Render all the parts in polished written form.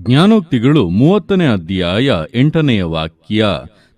ಜ್ಞಾನೋಕ್ತಿಗಳು 30ನೇ ಅಧ್ಯಾಯ 8ನೇ ವಾಕ್ಯ.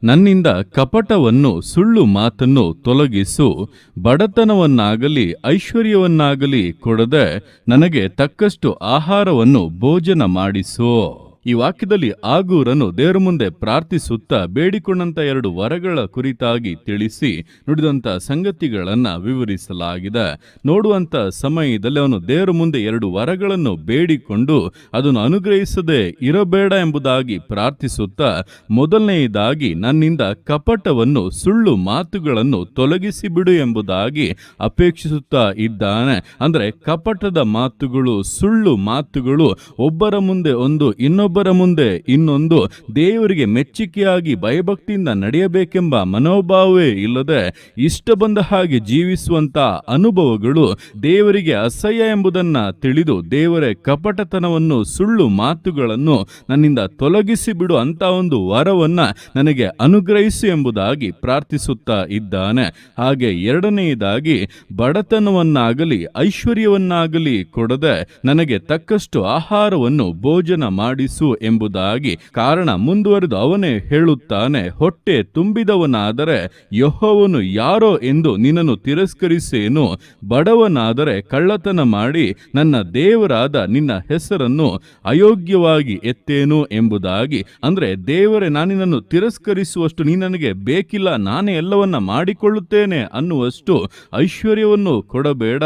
ನನ್ನಿಂದ ಕಪಟವನ್ನು ಸುಳ್ಳು ಮಾತನ್ನು ತೊಲಗಿಸು, ಬಡತನವನ್ನಾಗಲಿ ಐಶ್ವರ್ಯವನ್ನಾಗಲಿ ಕೊಡದೆ ನನಗೆ ತಕ್ಕಷ್ಟು ಆಹಾರವನ್ನು ಭೋಜನ ಮಾಡಿಸು. ಈ ವಾಕ್ಯದಲ್ಲಿ ಆಗೂರನು ದೇವರ ಮುಂದೆ ಪ್ರಾರ್ಥಿಸುತ್ತಾ ಬೇಡಿಕೊಂಡಂತ 2 ವರಗಳ ಕುರಿತಾಗಿ ತಿಳಿಸಿ ನುಡಿದಂತ ಸಂಗತಿಗಳನ್ನ ವಿವರಿಸಲಾಗಿದೆ. ನೋಡುವಂತ ಸಮಯದಲ್ಲಿ ಅವನು ದೇವರ ಮುಂದೆ 2 ವರಗಳನ್ನು ಬೇಡಿಕೊಂಡು ಅದನ್ನು ಅನುಗ್ರಹಿಸದೆ ಇರಬೇಡ ಎಂಬುದಾಗಿ ಪ್ರಾರ್ಥಿಸುತ್ತಾ, ಮೊದಲನೆಯದಾಗಿ ನನ್ನಿಂದ ಕಪಟವನ್ನು ಸುಳ್ಳು ಮಾತುಗಳನ್ನು ತೊಲಗಿಸಿ ಬಿಡು ಎಂಬುದಾಗಿ ಅಪೇಕ್ಷಿಸುತ್ತಾ ಇದ್ದಾನೆ. ಅಂದ್ರೆ ಕಪಟದ ಮಾತುಗಳು, ಸುಳ್ಳು ಮಾತುಗಳು, ಒಬ್ಬರ ಮುಂದೆ ಒಂದು ಇನ್ನೊಬ್ಬರ ಮುಂದೆ ಇನ್ನೊಂದು, ದೇವರಿಗೆ ಮೆಚ್ಚುಗೆಯಾಗಿ ಭಯಭಕ್ತಿಯಿಂದ ನಡೆಯಬೇಕೆಂಬ ಮನೋಭಾವವೇ ಇಲ್ಲದೆ ಇಷ್ಟ ಬಂದ ಹಾಗೆ ಜೀವಿಸುವಂತ ಅನುಭವಗಳು ದೇವರಿಗೆ ಅಸಹ್ಯ ಎಂಬುದನ್ನ ತಿಳಿದು ದೇವರೇ ಕಪಟತನವನ್ನು ಸುಳ್ಳು ಮಾತುಗಳನ್ನು ನನ್ನಿಂದ ತೊಲಗಿಸಿ ಬಿಡು ಅಂತ ಒಂದು ವರವನ್ನ ನನಗೆ ಅನುಗ್ರಹಿಸು ಎಂಬುದಾಗಿ ಪ್ರಾರ್ಥಿಸುತ್ತಾ ಇದ್ದಾನೆ. ಹಾಗೆ ಎರಡನೆಯದಾಗಿ ಬಡತನವನ್ನಾಗಲಿ ಐಶ್ವರ್ಯವನ್ನಾಗಲಿ ಕೊಡದೆ ನನಗೆ ತಕ್ಕಷ್ಟು ಆಹಾರವನ್ನು ಭೋಜನ ಮಾಡಿಸು ಎಂಬುದಾಗಿ. ಕಾರಣ ಮುಂದುವರೆದು ಅವನೇ ಹೇಳುತ್ತಾನೆ, ಹೊಟ್ಟೆ ತುಂಬಿದವನಾದರೆ ಯೆಹೋವನು ಯಾರೋ ಎಂದು ನಿನ್ನನ್ನು ತಿರಸ್ಕರಿಸೇನು, ಬಡವನಾದರೆ ಕಳ್ಳತನ ಮಾಡಿ ನನ್ನ ದೇವರಾದ ನಿನ್ನ ಹೆಸರನ್ನು ಅಯೋಗ್ಯವಾಗಿ ಎತ್ತೇನು ಎಂಬುದಾಗಿ. ಅಂದ್ರೆ ದೇವರೇ, ನಾನಿನನ್ನು ತಿರಸ್ಕರಿಸುವಷ್ಟು ನೀ ನನಗೆ ಬೇಕಿಲ್ಲ, ನಾನೇ ಎಲ್ಲವನ್ನ ಮಾಡಿಕೊಳ್ಳುತ್ತೇನೆ ಅನ್ನುವಷ್ಟು ಐಶ್ವರ್ಯವನ್ನು ಕೊಡಬೇಡ.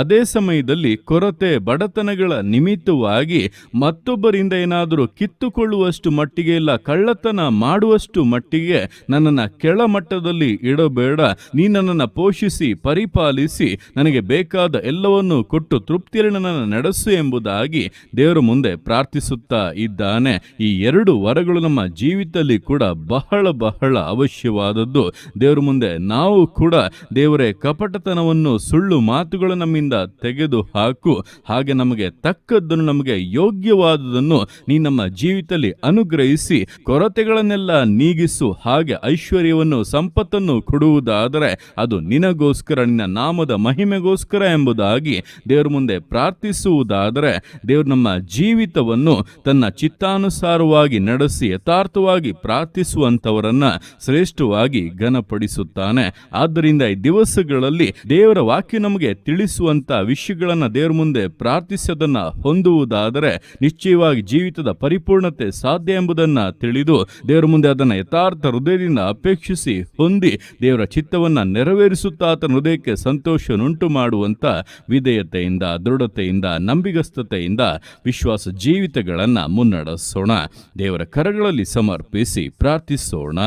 ಅದೇ ಸಮಯದಲ್ಲಿ ಕೊರತೆ ಬಡತನಗಳ ನಿಮಿತ್ತವಾಗಿ ಮತ್ತೊಬ್ಬರಿಂದ ಏನಾದರೂ ಕಿತ್ತುಕೊಳ್ಳುವಷ್ಟು ಮಟ್ಟಿಗೆ ಇಲ್ಲ, ಕಳ್ಳತನ ಮಾಡುವಷ್ಟು ಮಟ್ಟಿಗೆ ನನ್ನನ್ನು ಕೆಳಮಟ್ಟದಲ್ಲಿ ಇಡಬೇಡ. ನೀ ನನ್ನನ್ನು ಪೋಷಿಸಿ ಪರಿಪಾಲಿಸಿ ನನಗೆ ಬೇಕಾದ ಎಲ್ಲವನ್ನು ಕೊಟ್ಟು ತೃಪ್ತಿಯಲ್ಲಿ ನನ್ನನ್ನು ನಡೆಸು ಎಂಬುದಾಗಿ ದೇವರ ಮುಂದೆ ಪ್ರಾರ್ಥಿಸುತ್ತಾ ಇದ್ದಾನೆ. ಈ 2 ವರಗಳು ನಮ್ಮ ಜೀವಿತದಲ್ಲಿ ಕೂಡ ಬಹಳ ಬಹಳ ಅವಶ್ಯವಾದದ್ದು. ದೇವರ ಮುಂದೆ ನಾವು ಕೂಡ ದೇವರೇ ಕಪಟತನವನ್ನು ಸುಳ್ಳು ಮಾತುಗಳು ನಮ್ಮಿಂದ ತೆಗೆದು ಹಾಕು, ಹಾಗೆ ನಮಗೆ ತಕ್ಕದ್ದನ್ನು ನಮಗೆ ಯೋಗ್ಯವಾದುದನ್ನು ನೀ ನಮ್ಮ ಜೀವಿತದಲ್ಲಿ ಅನುಗ್ರಹಿಸಿ ಕೊರತೆಗಳನ್ನೆಲ್ಲ ನೀಗಿಸು. ಹಾಗೆ ಐಶ್ವರ್ಯವನ್ನು ಸಂಪತ್ತನ್ನು ಕೊಡುವುದಾದರೆ ಅದು ನಿನಗೋಸ್ಕರ, ನಿನ್ನ ನಾಮದ ಮಹಿಮೆಗೋಸ್ಕರ ಎಂಬುದಾಗಿ ದೇವರ ಮುಂದೆ ಪ್ರಾರ್ಥಿಸುವುದಾದರೆ ದೇವರು ನಮ್ಮ ಜೀವಿತವನ್ನು ತನ್ನ ಚಿತ್ತಾನುಸಾರವಾಗಿ ನಡೆಸಿ ಯಥಾರ್ಥವಾಗಿ ಪ್ರಾರ್ಥಿಸುವಂತವರನ್ನ ಶ್ರೇಷ್ಠವಾಗಿ ಘನಪಡಿಸುತ್ತಾನೆ. ಆದ್ದರಿಂದ ಈ ದಿವಸಗಳಲ್ಲಿ ದೇವರ ವಾಕ್ಯ ನಮಗೆ ತಿಳಿಸುವಂತ ವಿಷಯಗಳನ್ನ ದೇವರ ಮುಂದೆ ಪ್ರಾರ್ಥಿಸೋದನ್ನ ಹೊಂದುವುದಾದರೆ ನಿಶ್ಚಯವಾಗಿ ಜೀವಿತದ ಪರಿಪೂರ್ಣತೆ ಸಾಧ್ಯ ಎಂಬುದನ್ನು ತಿಳಿದು ದೇವರ ಮುಂದೆ ಅದನ್ನು ಯಥಾರ್ಥ ಹೃದಯದಿಂದ ಅಪೇಕ್ಷಿಸಿ ಹೊಂದಿ ದೇವರ ಚಿತ್ತವನ್ನು ನೆರವೇರಿಸುತ್ತಾ ಆತನ ಹೃದಯಕ್ಕೆ ಸಂತೋಷವನ್ನುಂಟು ಮಾಡುವಂತ ವಿಧೇಯತೆಯಿಂದ, ದೃಢತೆಯಿಂದ, ನಂಬಿಗಸ್ತತೆಯಿಂದ ವಿಶ್ವಾಸ ಜೀವಿತಗಳನ್ನು ಮುನ್ನಡೆಸೋಣ. ದೇವರ ಕರಗಳಲ್ಲಿ ಸಮರ್ಪಿಸಿ ಪ್ರಾರ್ಥಿಸೋಣ.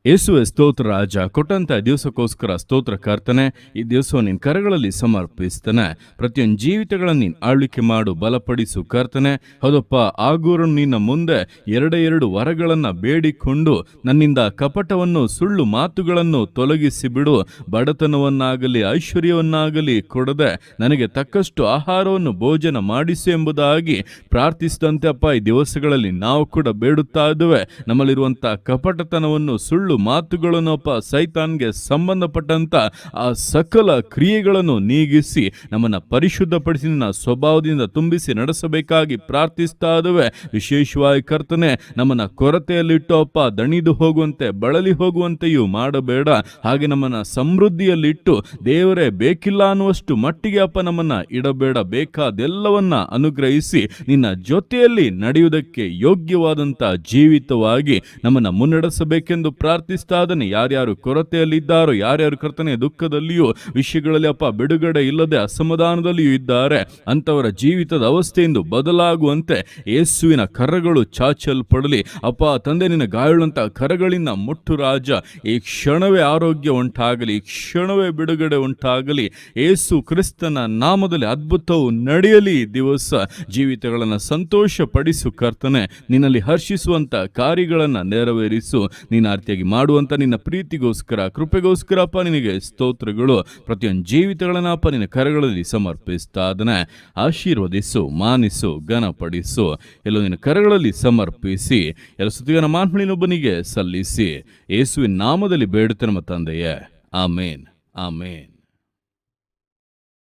ಯೇಸುವೆ ಸ್ತೋತ್ರ ರಾಜ, ಕೊಟ್ಟಂತ ದಿವಸಕ್ಕೋಸ್ಕರ ಸ್ತೋತ್ರ ಕರ್ತನೆ. ಈ ದಿವಸವನ್ನು ನಿನ್ನ ಕರಗಳಲ್ಲಿ ಸಮರ್ಪಿಸ್ತೇನೆ. ಪ್ರತಿಯೊಂದು ಜೀವಿತಗಳನ್ನು ನೀನು ಆಳ್ವಿಕೆ ಮಾಡು, ಬಲಪಡಿಸು ಕರ್ತನೆ. ಹೌದಪ್ಪ, ಆಗೂರನು ನಿನ್ನ ಮುಂದೆ 2 ವರಗಳನ್ನು ಬೇಡಿಕೊಂಡು ನನ್ನಿಂದ ಕಪಟವನ್ನು ಸುಳ್ಳು ಮಾತುಗಳನ್ನು ತೊಲಗಿಸಿ ಬಿಡು, ಬಡತನವನ್ನಾಗಲಿ ಐಶ್ವರ್ಯವನ್ನಾಗಲಿ ಕೊಡದೆ ನನಗೆ ತಕ್ಕಷ್ಟು ಆಹಾರವನ್ನು ಭೋಜನ ಮಾಡಿಸು ಎಂಬುದಾಗಿ ಪ್ರಾರ್ಥಿಸಿದಂತೆ ಅಪ್ಪ, ಈ ದಿವಸಗಳಲ್ಲಿ ನಾವು ಕೂಡ ಬೇಡುತ್ತಾ ಇದ್ದೇವೆ. ನಮ್ಮಲ್ಲಿರುವಂಥ ಕಪಟತನವನ್ನು ಸುಳ್ಳು ಮಾತುಗಳನ್ನು ಅಪ್ಪ, ಸೈತಾನ್ಗೆ ಸಂಬಂಧಪಟ್ಟಂತ ಆ ಸಕಲ ಕ್ರಿಯೆಗಳನ್ನು ನೀಗಿಸಿ ನಮ್ಮನ್ನು ಪರಿಶುದ್ಧಪಡಿಸಿ ನಿನ್ನ ಸ್ವಭಾವದಿಂದ ತುಂಬಿಸಿ ನಡೆಸಬೇಕಾಗಿ ಪ್ರಾರ್ಥಿಸ್ತಾ ಇದ್ದೇವೆ. ವಿಶೇಷವಾಗಿ ಕರ್ತನೆ, ನಮ್ಮನ್ನ ಕೊರತೆಯಲ್ಲಿಟ್ಟು ಅಪ್ಪ ದಣಿದು ಹೋಗುವಂತೆ ಬಳಲಿ ಹೋಗುವಂತೆಯೂ ಮಾಡಬೇಡ. ಹಾಗೆ ನಮ್ಮನ್ನ ಸಮೃದ್ಧಿಯಲ್ಲಿಟ್ಟು ದೇವರೇ ಬೇಕಿಲ್ಲ ಅನ್ನುವಷ್ಟು ಮಟ್ಟಿಗೆ ಅಪ್ಪ ನಮ್ಮನ್ನ ಇಡಬೇಡ. ಬೇಕಾದೆಲ್ಲವನ್ನ ಅನುಗ್ರಹಿಸಿ ನಿನ್ನ ಜೊತೆಯಲ್ಲಿ ನಡೆಯುವುದಕ್ಕೆ ಯೋಗ್ಯವಾದಂತ ಜೀವಿತವಾಗಿ ನಮ್ಮನ್ನ ಮುನ್ನಡೆಸಬೇಕೆಂದು ಪ್ರಾರ್ಥಿಸ್ತಾ ಇದ್ದಾನೆ. ಯಾರ್ಯಾರು ಕೊರತೆಯಲ್ಲಿದ್ದಾರೋ, ಯಾರ್ಯಾರು ಕರ್ತನೆ ದುಃಖದಲ್ಲಿಯೂ ವಿಷಯಗಳಲ್ಲಿ ಅಪ್ಪ ಬಿಡುಗಡೆ ಇಲ್ಲದೆ ಅಸಮಾಧಾನದಲ್ಲಿಯೂ ಇದ್ದಾರೆ, ಅಂತವರ ಜೀವಿತದ ಅವಸ್ಥೆಯಿಂದ ಬದಲಾಗುವಂತೆ ಯೇಸುವಿನ ಕರಗಳು ಚಾಚಲ್ಪಡಲಿ. ಅಪ್ಪ ತಂದೆ, ನಿನ್ನ ಗಾಯಳುವಂತ ಕರಗಳಿಂದ ಮುಟ್ಟು ರಾಜ. ಈ ಕ್ಷಣವೇ ಆರೋಗ್ಯ ಉಂಟಾಗಲಿ, ಈ ಕ್ಷಣವೇ ಬಿಡುಗಡೆ ಉಂಟಾಗಲಿ. ಯೇಸು ಕ್ರಿಸ್ತನ ನಾಮದಲ್ಲಿ ಅದ್ಭುತವು ನಡೆಯಲಿ. ದಿವಸ ಜೀವಿತಗಳನ್ನು ಸಂತೋಷ ಪಡಿಸು ಕರ್ತನೆ. ನಿನ್ನಲ್ಲಿ ಹರ್ಷಿಸುವಂತ ಕಾರ್ಯಗಳನ್ನು ನೆರವೇರಿಸು. ನೀನು ಆರ್ತಿಯಾಗಿ ಮಾಡುವಂತ ನಿನ್ನ ಪ್ರೀತಿಗೋಸ್ಕರ, ಕೃಪೆಗೋಸ್ಕರ ಅಪ್ಪ ನಿನಗೆ ಸ್ತೋತ್ರಗಳು. ಪ್ರತಿಯೊಂದು ಜೀವಿತಗಳನ್ನಪ್ಪ ನಿನ್ನ ಕರಗಳಲ್ಲಿ ಸಮರ್ಪಿಸ್ತಾ ಅದನ್ನ ಆಶೀರ್ವದಿಸು, ಮಾನಿಸು, ಘನಪಡಿಸು. ಎಲ್ಲೋ ನಿನ್ನ ಕರಗಳಲ್ಲಿ ಸಮರ್ಪಿಸಿ ಎಲ್ಲ ಸ್ತುತಿಯನ್ನು ಮಾನ್ಮಳಿನೊಬ್ಬನಿಗೆ ಸಲ್ಲಿಸಿ ಯೇಸುವಿನ ನಾಮದಲ್ಲಿ ಬೇಡುತ್ತೇನೆ ನಮ್ಮ ತಂದೆಯೇ. ಆಮೇನ್, ಆಮೇನ್.